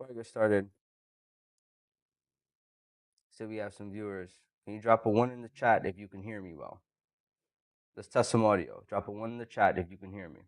Before I get started, so we have some viewers. Can you drop a one in the chat if you can hear me well? Let's test some audio. Drop a one in the chat if you can hear me.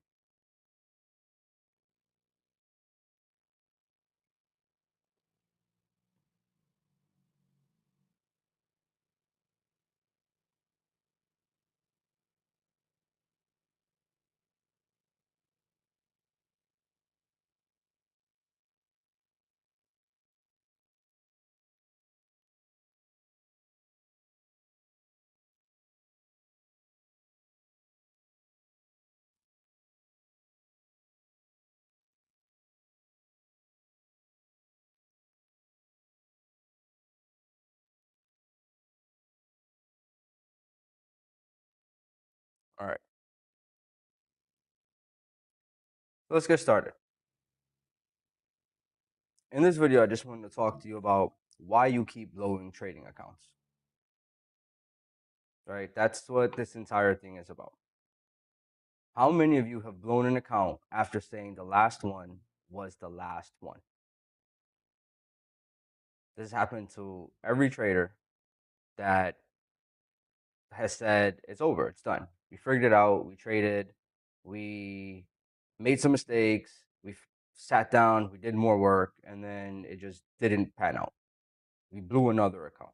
All right. So let's get started. In this video, I just wanted to talk to you about why you keep blowing trading accounts. Right? That's what this entire thing is about. How many of you have blown an account after saying the last one was the last one? This happened to every trader that has said it's over, it's done. We figured it out, we traded, we made some mistakes, we sat down, we did more work, and then it just didn't pan out. We blew another account.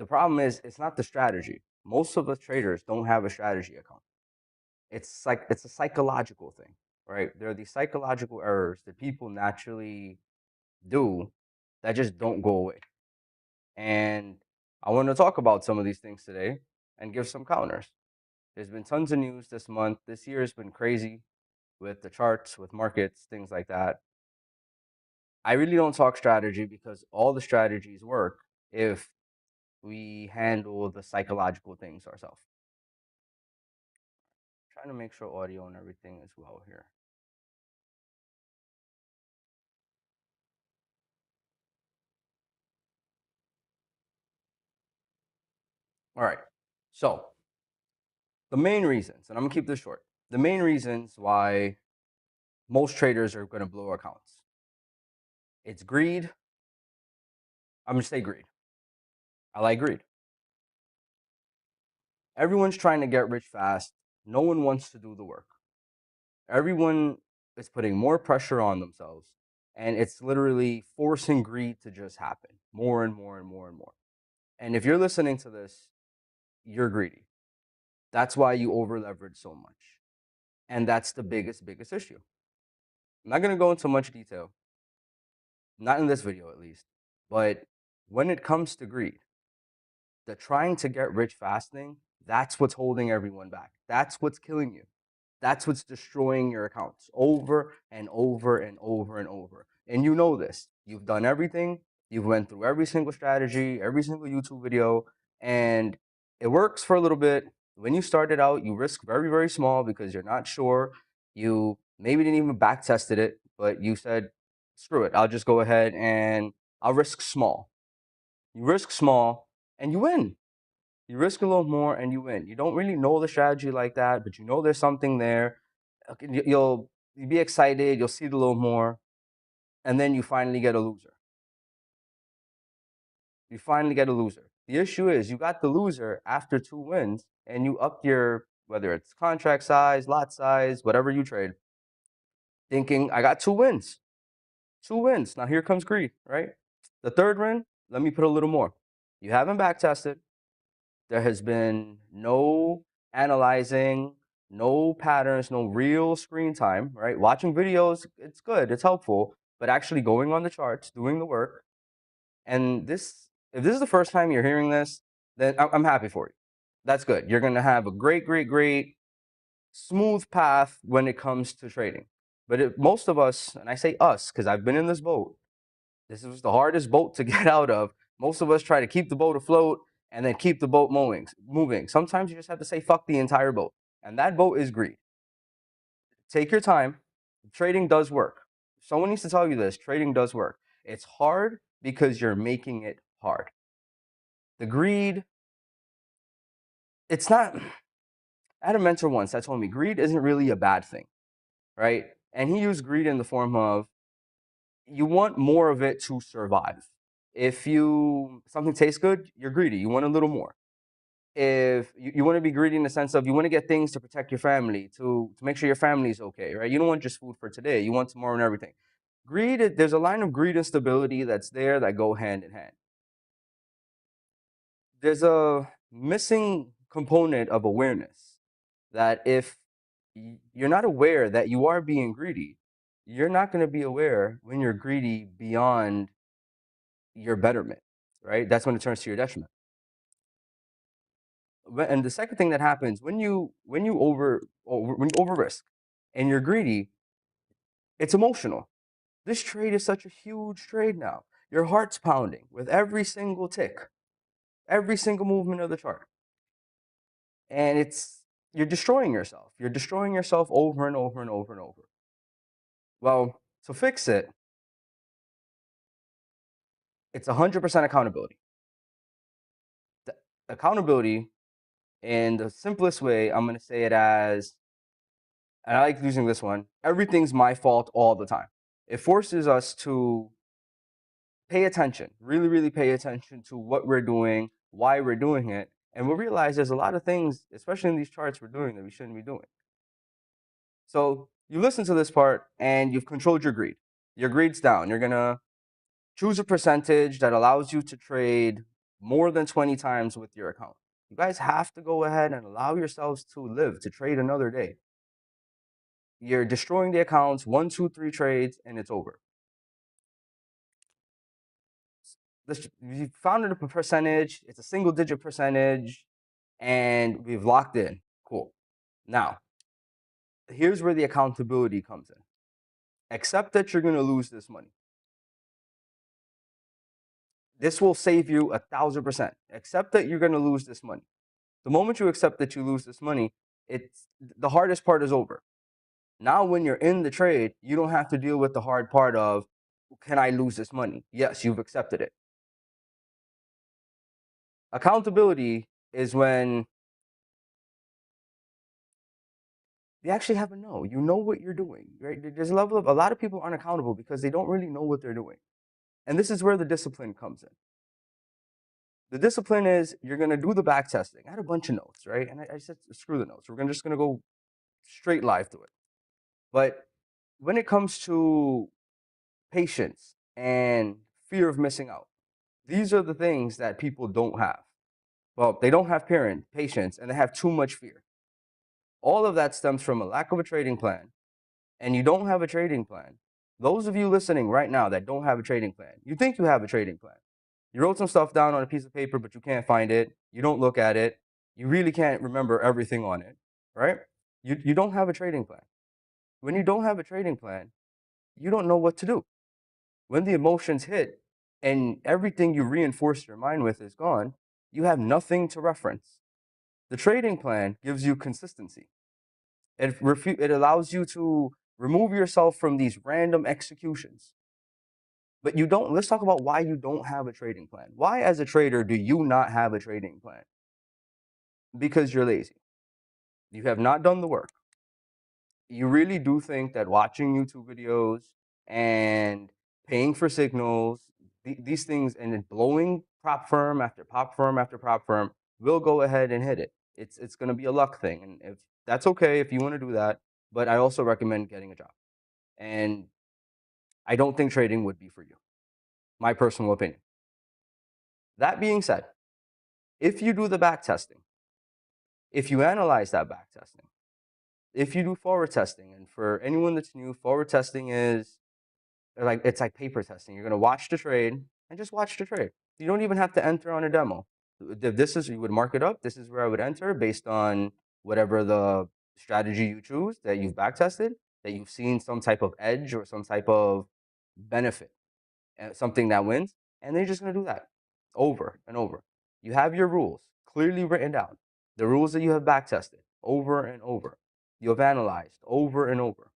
The problem is it's not the strategy. Most of the traders don't have a strategy account. It's a psychological thing, right? There are these psychological errors that people naturally do that just don't go away. And I want to talk about some of these things today and give some counters. There's been tons of news this month. This year has been crazy with the charts, with markets, things like that. I really don't talk strategy because all the strategies work if we handle the psychological things ourselves. Trying to make sure audio and everything is well here. All right. So, the main reasons, and I'm going to keep this short, the main reasons why most traders are going to blow accounts. It's greed. I'm going to say greed. I like greed. Everyone's trying to get rich fast. No one wants to do the work. Everyone is putting more pressure on themselves, and it's literally forcing greed to just happen more and more and more and more. And if you're listening to this, you're greedy. That's why you over leverage so much. And that's the biggest issue. I'm not going to go into much detail, not in this video at least, but when it comes to greed, the trying to get rich fast thing, that's what's holding everyone back. That's what's killing you. That's what's destroying your accounts over and over and over and over. And you know this. You've done everything. You've went through every single strategy, every single YouTube video, and it works for a little bit. When you started out, you risk very small because you're not sure. You maybe didn't even back tested it, but you said, screw it. I'll just go ahead and I'll risk small. You risk small and you win. You risk a little more and you win. You don't really know the strategy like that, but you know there's something there. You'll be excited. You'll see it a little more, and then you finally get a loser. You finally get a loser. The issue is you got the loser after 2 wins, and you upped your whether it's contract size, lot size, whatever you trade, thinking I got 2 wins. 2 wins. Now here comes greed, right? The third win, let me put a little more. You haven't back tested. There has been no analyzing, no patterns, no real screen time, right? Watching videos, it's good, it's helpful, but actually going on the charts, doing the work. And if this is the first time you're hearing this, then I'm happy for you. That's good. You're going to have a great, smooth path when it comes to trading. But most of us, and I say us because I've been in this boat, this was the hardest boat to get out of. Most of us try to keep the boat afloat and then keep the boat moving. Sometimes you just have to say fuck the entire boat. And that boat is greed. Take your time. Trading does work. Someone needs to tell you this. Trading does work. It's hard because you're making it hard. The greed, it's not. I had a mentor once that told me greed isn't really a bad thing, right? And he used greed in the form of you want more of it to survive. If you something tastes good, you're greedy. You want a little more. If you want to be greedy in the sense of you want to get things to protect your family, to make sure your family's okay, right? You don't want just food for today. You want tomorrow and everything. There's a line of greed and stability that's there that go hand in hand. There's a missing component of awareness that if you're not aware that you are being greedy, you're not going to be aware when you're greedy beyond your betterment, right? That's when it turns to your detriment. And the second thing that happens when you over risk and you're greedy, it's emotional. This trade is such a huge trade now. Your heart's pounding with every single tick, every single movement of the chart, and you're destroying yourself. You're destroying yourself over and over and over and over. Well, to fix it, it's 100% accountability. The accountability, in the simplest way, I'm going to say it as, and I like using this one, everything's my fault all the time. It forces us to pay attention, really, really pay attention to what we're doing, why we're doing it. And we'll realize there's a lot of things, especially in these charts we're doing, that we shouldn't be doing. So you listen to this part and you've controlled your greed. Your greed's down. You're going to choose a percentage that allows you to trade more than 20 times with your account. You guys have to go ahead and allow yourselves to live, to trade another day. You're destroying the accounts, 1, 2, 3 trades, and it's over. We found a percentage, it's a single digit percentage, and we've locked in. Cool. Now, here's where the accountability comes in. Accept that you're going to lose this money. This will save you 1,000%. Accept that you're going to lose this money. The moment you accept that you lose this money, it's the hardest part is over. Now, when you're in the trade, you don't have to deal with the hard part of, can I lose this money? Yes, you've accepted it. Accountability is when you actually have a know. You know what you're doing, right? There's a lot of people aren't accountable because they don't really know what they're doing. And this is where the discipline comes in. The discipline is you're going to do the back testing. I had a bunch of notes, right? And I said, screw the notes. Just going to go straight live to it. But when it comes to patience and fear of missing out, these are the things that people don't have. Well, they don't have patience, and they have too much fear. All of that stems from a lack of a trading plan, and you don't have a trading plan. Those of you listening right now that don't have a trading plan, you think you have a trading plan. You wrote some stuff down on a piece of paper, but you can't find it. You don't look at it. You really can't remember everything on it, right? You don't have a trading plan. When you don't have a trading plan, you don't know what to do. When the emotions hit and everything you reinforced your mind with is gone, you have nothing to reference. The trading plan gives you consistency. It allows you to remove yourself from these random executions. But you don't, let's talk about why you don't have a trading plan. Why, as a trader, do you not have a trading plan? Because you're lazy. You have not done the work. You really do think that watching YouTube videos and paying for signals, these things, and then blowing prop firm after prop firm after prop firm will go ahead and hit it. It's going to be a luck thing, and if that's okay if you want to do that, but I also recommend getting a job. And I don't think trading would be for you. My personal opinion. That being said, if you do the back testing, if you analyze that back testing, if you do forward testing, and for anyone that's new, forward testing is it's like paper testing. You're gonna watch the trade and just watch the trade. You don't even have to enter on a demo. If this is, you would mark it up. This is where I would enter based on whatever the strategy you choose that you've back tested, that you've seen some type of edge or some type of benefit, something that wins, and then you're just gonna do that over and over. You have your rules clearly written down, the rules that you have back tested over and over. You have analyzed over and over.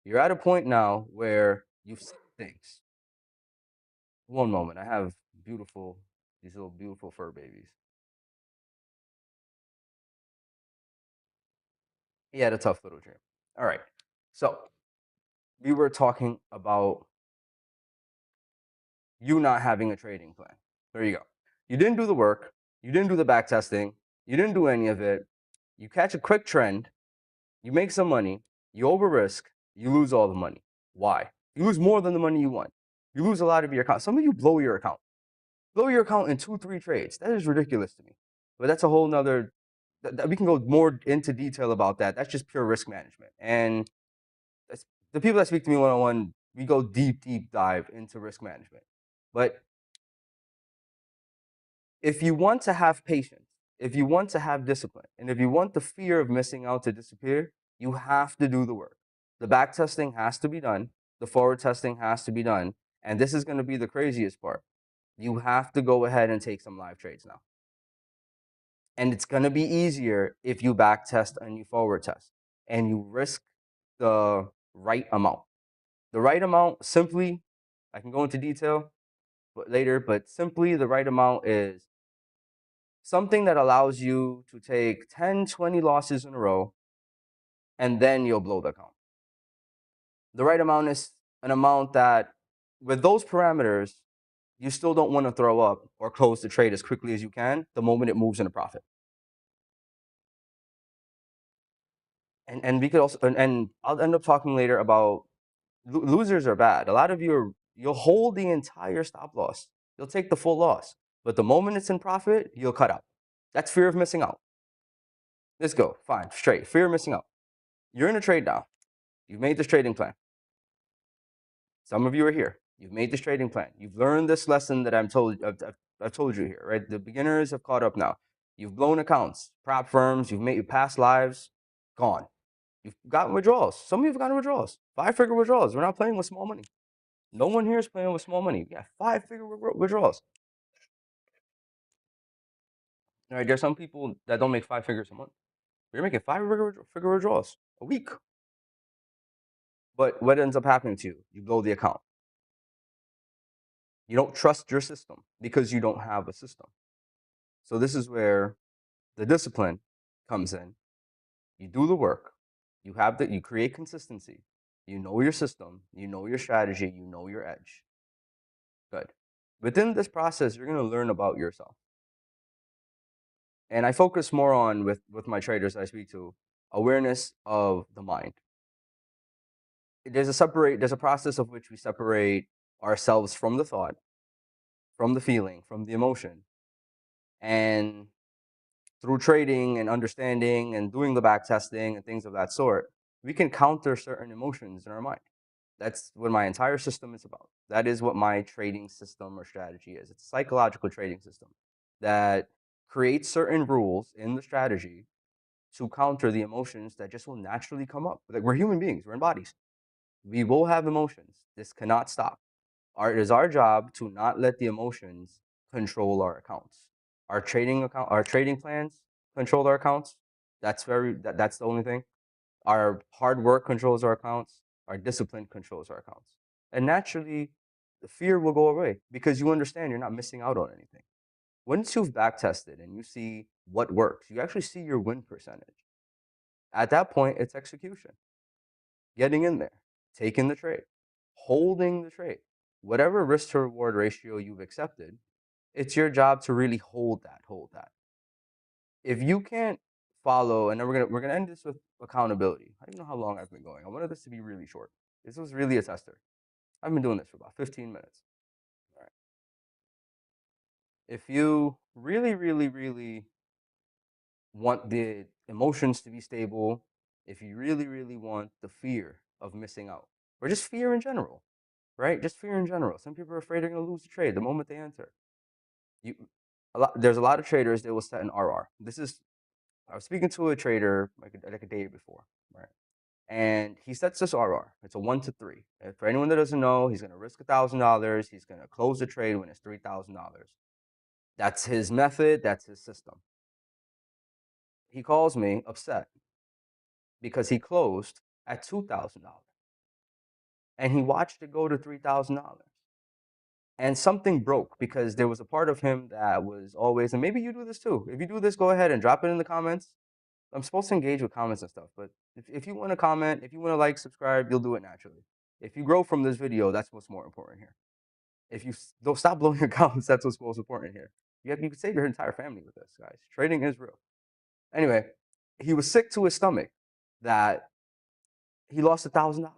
You're at a point now where you've seen things. One moment, I have these little beautiful fur babies. He had a tough little dream. All right, so we were talking about you not having a trading plan. There you go. You didn't do the work. You didn't do the back testing. You didn't do any of it. You catch a quick trend. You make some money. You over risk. You lose all the money. Why? You lose more than the money you won. You lose a lot of your account. Some of you blow your account. Blow your account in 2, 3 trades. That is ridiculous to me. But that's a whole nother. We can go more into detail about that. That's just pure risk management. And that's, the people that speak to me one on one, we go deep dive into risk management. But if you want to have patience, if you want to have discipline, and if you want the fear of missing out to disappear, you have to do the work. The back testing has to be done. The forward testing has to be done. And this is going to be the craziest part. You have to go ahead and take some live trades now. And it's going to be easier if you back test and you forward test and you risk the right amount. The right amount, simply, I can go into detail later, but simply the right amount is something that allows you to take 10, 20 losses in a row, and then you'll blow the account. The right amount is an amount that, with those parameters, you still don't want to throw up or close the trade as quickly as you can the moment it moves into profit. And we could also, and I'll end up talking later about losers are bad. A lot of you you'll hold the entire stop loss. You'll take the full loss. But the moment it's in profit, you'll cut out. That's fear of missing out. Let's go. Fine. Straight. Fear of missing out. You're in a trade now. You've made this trading plan. Some of you are here. You've made this trading plan. You've learned this lesson that I've told you here, right? The beginners have caught up now. You've blown accounts, prop firms, you've made your past lives, gone. You've gotten withdrawals. Some of you have gotten withdrawals, 5-figure withdrawals. We're not playing with small money. No one here is playing with small money. Yeah, 5-figure withdrawals. All right, there's some people that don't make 5 figures a month. You're making 5-figure withdrawals a week. But what ends up happening to you? You blow the account. You don't trust your system because you don't have a system. So this is where the discipline comes in. You do the work. You create consistency. You know your system. You know your strategy. You know your edge. Good. Within this process, you're going to learn about yourself. And I focus more on, with my traders I speak to, awareness of the mind. There's a process of which we separate ourselves from the thought, from the feeling, from the emotion. And through trading and understanding and doing the back testing and things of that sort, we can counter certain emotions in our mind. That's what my entire system is about. That is what my trading system or strategy is. It's a psychological trading system that creates certain rules in the strategy to counter the emotions that just will naturally come up. Like, we're human beings, we're in bodies. We will have emotions. This cannot stop. It is our job to not let the emotions control our accounts. Our trading plans control our accounts. That's the only thing. Our hard work controls our accounts. Our discipline controls our accounts. And naturally, the fear will go away because you understand you're not missing out on anything. Once you've back tested and you see what works, you actually see your win percentage. At that point, it's execution. Getting in there, taking the trade, holding the trade. Whatever risk to reward ratio you've accepted, it's your job to really hold that. If you can't follow, and then we're gonna end this with accountability. I don't know how long I've been going. I wanted this to be really short. This was really a tester. I've been doing this for about 15 minutes. All right. If you really want the emotions to be stable, if you really want the fear of missing out, or just fear in general, right? Just fear in general. Some people are afraid they're going to lose the trade the moment they enter. You, there's a lot of traders that will set an RR. I was speaking to a trader like a day before, right? And he sets this RR. It's a 1 to 3. And for anyone that doesn't know, he's going to risk $1,000. He's going to close the trade when it's $3,000. That's his method. That's his system. He calls me upset because he closed at $2,000 and he watched it go to $3,000. And something broke because there was a part of him that was always, and maybe you do this too. If you do this, go ahead and drop it in the comments. I'm supposed to engage with comments and stuff, but if you want to comment, if you want to like, subscribe, you'll do it naturally. If you grow from this video, that's what's more important here. If you don't stop blowing accounts, that's what's most important here. You could save your entire family with this, guys. Trading is real. Anyway, he was sick to his stomach that he lost $1,000.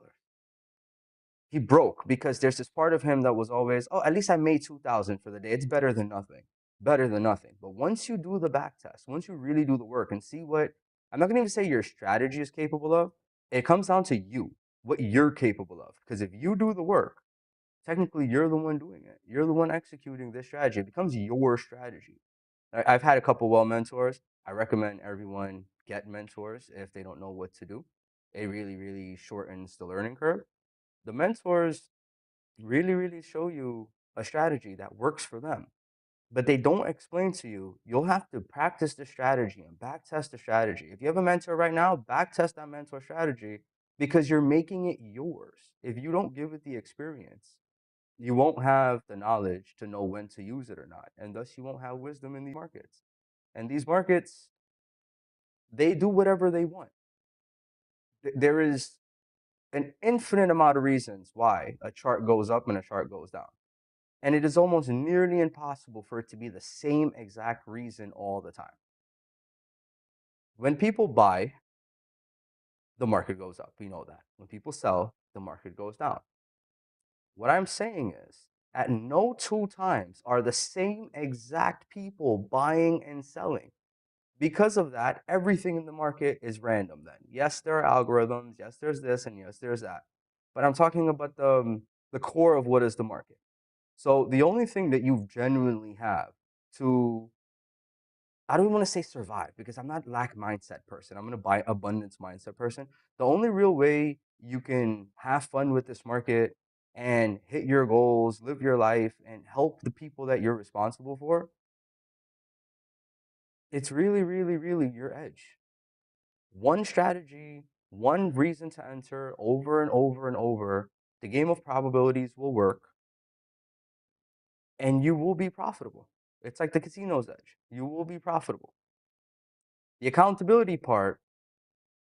He broke because there's this part of him that was always, oh, at least I made 2,000 for the day. It's better than nothing. Better than nothing. But once you do the back test, once you really do the work and see what, I'm not gonna even say your strategy is capable of, it comes down to you, what you're capable of. Because if you do the work, technically you're the one doing it. You're the one executing this strategy. It becomes your strategy. I've had a couple well mentors. I recommend everyone get mentors if they don't know what to do. It really, really shortens the learning curve. The mentors really, really show you a strategy that works for them, but they don't explain to you. You'll have to practice the strategy and backtest the strategy. If you have a mentor right now, backtest that mentor strategy because you're making it yours. If you don't give it the experience, you won't have the knowledge to know when to use it or not, and thus you won't have wisdom in these markets. And these markets, they do whatever they want. There is an infinite amount of reasons why a chart goes up and a chart goes down. And it is almost nearly impossible for it to be the same exact reason all the time. When people buy, the market goes up. We know that. When people sell, the market goes down. What I'm saying is, at no two times are the same exact people buying and selling. Because of that, everything in the market is random then. Yes, there are algorithms. Yes, there's this, and yes, there's that. But I'm talking about the core of what is the market. So the only thing that you genuinely have to, I don't want to say survive because I'm not lack mindset person. I'm going to buy abundance mindset person. The only real way you can have fun with this market and hit your goals, live your life, and help the people that you're responsible for, it's really, really, really your edge. One strategy, one reason to enter over and over and over. The game of probabilities will work and you will be profitable. It's like the casino's edge. You will be profitable. The accountability part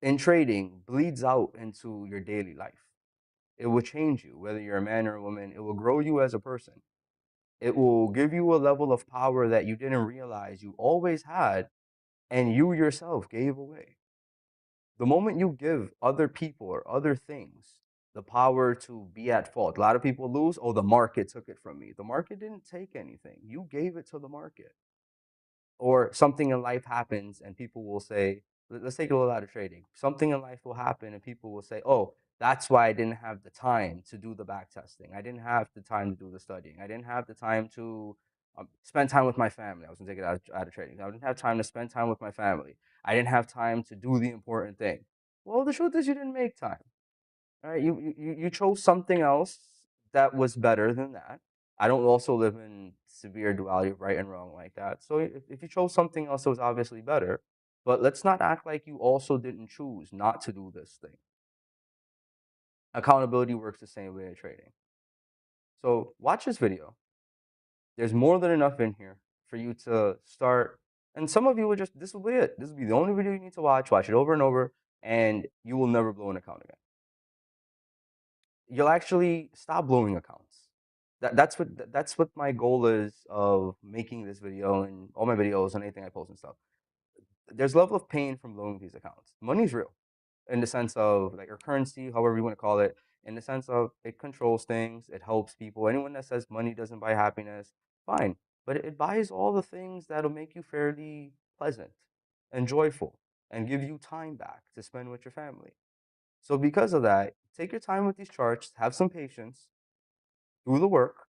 in trading bleeds out into your daily life. It will change you, whether you're a man or a woman. It will grow you as a person. It will give you a level of power that you didn't realize you always had and you yourself gave away. The moment you give other people or other things the power to be at fault, a lot of people lose. Oh, the market took it from me. The market didn't take anything. You gave it to the market. Or something in life happens and people will say, let's take a little out of trading. Something in life will happen and people will say, oh, that's why I didn't have the time to do the back testing. I didn't have the time to do the studying. I didn't have the time to spend time with my family. I was gonna take it out of trading. I didn't have time to spend time with my family. I didn't have time to do the important thing. Well, the truth is you didn't make time. All right, you chose something else that was better than that. I don't also live in severe duality of right and wrong like that. So if you chose something else that was obviously better, but let's not act like you also didn't choose not to do this thing. Accountability works the same way in trading. So watch this video. There's more than enough in here for you to start. And some of you will just, this will be it. This will be the only video you need to watch. Watch it over and over, and you will never blow an account again. You'll actually stop blowing accounts. That's what my goal is of making this video and all my videos and anything I post and stuff. There's a level of pain from blowing these accounts. Money's real in the sense of like your currency, however you want to call it, in the sense of it controls things, it helps people. Anyone that says money doesn't buy happiness, fine. But it buys all the things that'll make you fairly pleasant and joyful and give you time back to spend with your family. So because of that, take your time with these charts, have some patience, do the work,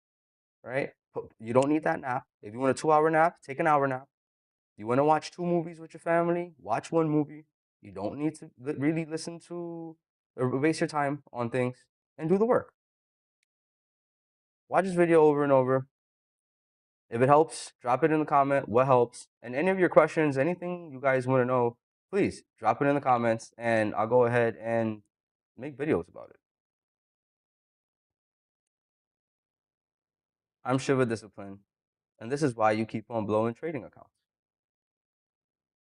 right? You don't need that nap. If you want a 2 hour nap, take an hour nap. You want to watch two movies with your family, watch one movie. You don't need to really listen to or waste your time on things and do the work. Watch this video over and over. If it helps, drop it in the comment. What helps? And any of your questions, anything you guys want to know, please drop it in the comments and I'll go ahead and make videos about it. I'm Shiva Discipline, and this is why you keep on blowing trading accounts.